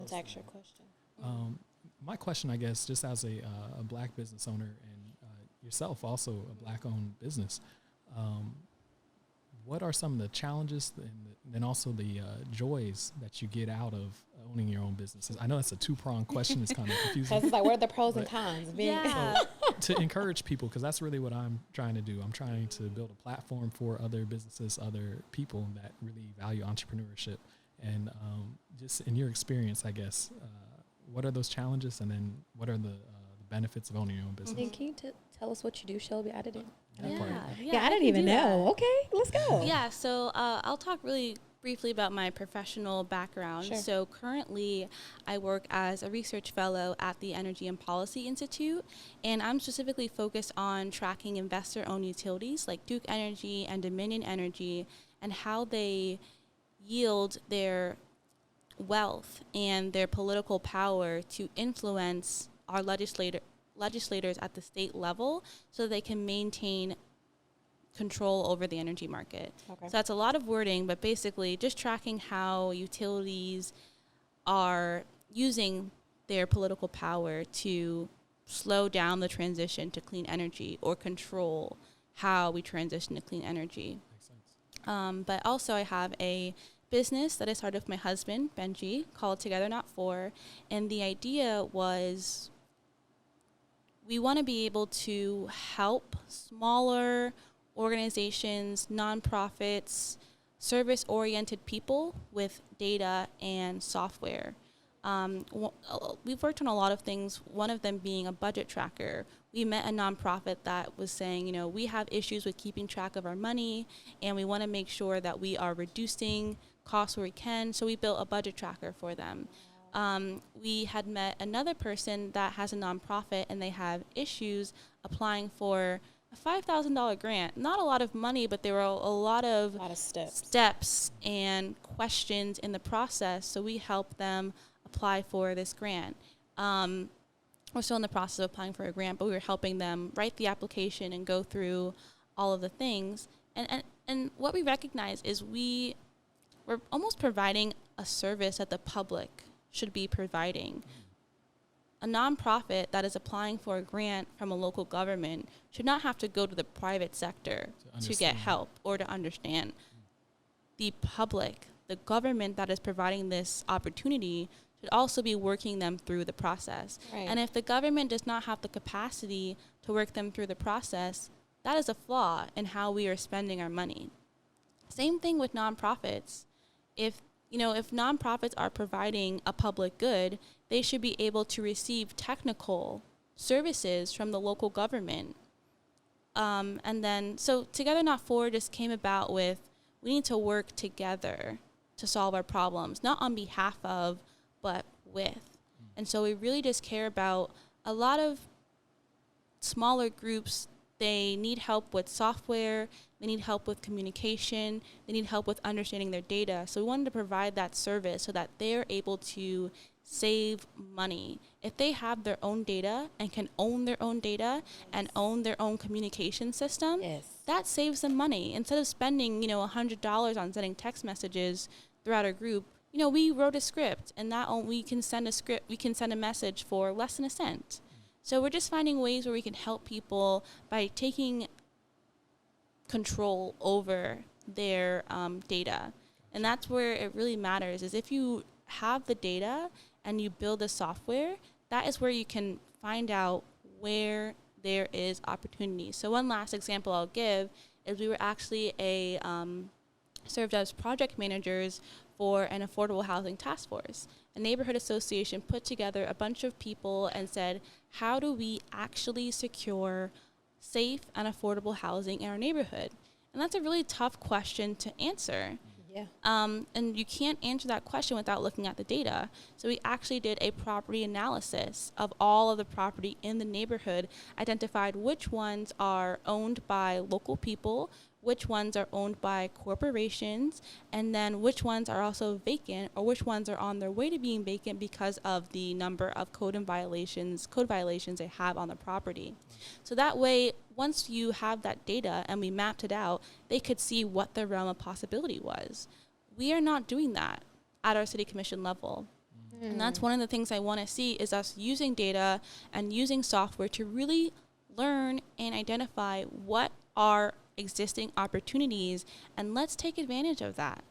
Let's ask your question. My question, I guess, just as a Black business owner and yourself also a Black-owned business, what are some of the challenges and then also the joys that you get out of owning your own businesses? I know that's a two-pronged question. It's kind of confusing. It's like, what are the pros and cons? To encourage people, because that's really what I'm trying to do. I'm trying to build a platform for other businesses, other people that really value entrepreneurship. And just in your experience, I guess, what are those challenges, and then what are the benefits of owning your own business? And can you tell us what you do, Shelby? I didn't. Yeah, I didn't even know. Okay, let's go. Yeah, so I'll talk really briefly about my professional background. Sure. So currently I work as a research fellow at the Energy and Policy Institute, and I'm specifically focused on tracking investor-owned utilities like Duke Energy and Dominion Energy and how they yield their wealth and their political power to influence our legislators at the state level so they can maintain control over the energy market. Okay. So that's a lot of wording, but basically just tracking how utilities are using their political power to slow down the transition to clean energy or control how we transition to clean energy. Makes sense. But also I have a business that I started with my husband, Benji, called Together Not For, and the idea was we want to be able to help smaller organizations, nonprofits, service-oriented people with data and software. We've worked on a lot of things, one of them being a budget tracker. We met a nonprofit that was saying, we have issues with keeping track of our money, and we want to make sure that we are reducing costs where we can, so we built a budget tracker for them. We had met another person that has a nonprofit, and they have issues applying for a $5,000 grant. Not a lot of money, but there were a lot of steps and questions in the process, so we helped them apply for this grant. We're still in the process of applying for a grant, but we were helping them write the application and go through all of the things. And what we recognize is we're almost providing a service that the public should be providing. A nonprofit that is applying for a grant from a local government should not have to go to the private sector to get help or to understand. The public, the government that is providing this opportunity should also be working them through the process. Right. And if the government does not have the capacity to work them through the process, that is a flaw in how we are spending our money. Same thing with nonprofits. If nonprofits are providing a public good, they should be able to receive technical services from the local government. So Together Not For just came about with, we need to work together to solve our problems, not on behalf of, but with. And so we really just care about a lot of smaller groups. They need help with software, they need help with communication, they need help with understanding their data. So we wanted to provide that service so that they're able to save money. If they have their own data and can own their own data and own their own communication system, that saves them money. Instead of spending, $100 on sending text messages throughout our group, we wrote a script, and we can send a message for less than a cent. So we're just finding ways where we can help people by taking control over their data. And that's where it really matters, is if you have the data and you build the software, that is where you can find out where there is opportunity. So one last example I'll give is we were actually served as project managers for an affordable housing task force. A neighborhood association put together a bunch of people and said, how do we actually secure safe and affordable housing in our neighborhood? And that's a really tough question to answer. Yeah. And you can't answer that question without looking at the data. So we actually did a property analysis of all of the property in the neighborhood, identified which ones are owned by local people, which ones are owned by corporations, and then which ones are also vacant, or which ones are on their way to being vacant because of the number of code violations they have on the property. So that way, once you have that data and we mapped it out, they could see what the realm of possibility was. We are not doing that at our city commission level. And that's one of the things I want to see is us using data and using software to really learn and identify what are existing opportunities, and let's take advantage of that.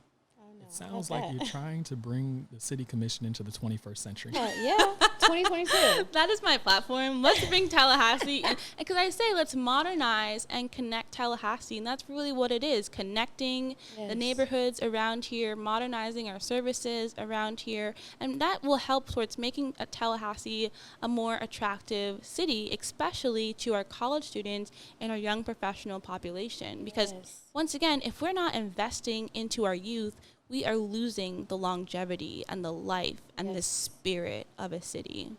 It sounds like you're trying to bring the city commission into the 21st century. Yeah, 2022. That is my platform. Let's bring Tallahassee, and because I say let's modernize and connect Tallahassee, and that's really what it is, connecting the neighborhoods around here, modernizing our services around here, and that will help towards making Tallahassee a more attractive city, especially to our college students and our young professional population. Because once again, if we're not investing into our youth, we are losing the longevity and the life and the spirit of a city.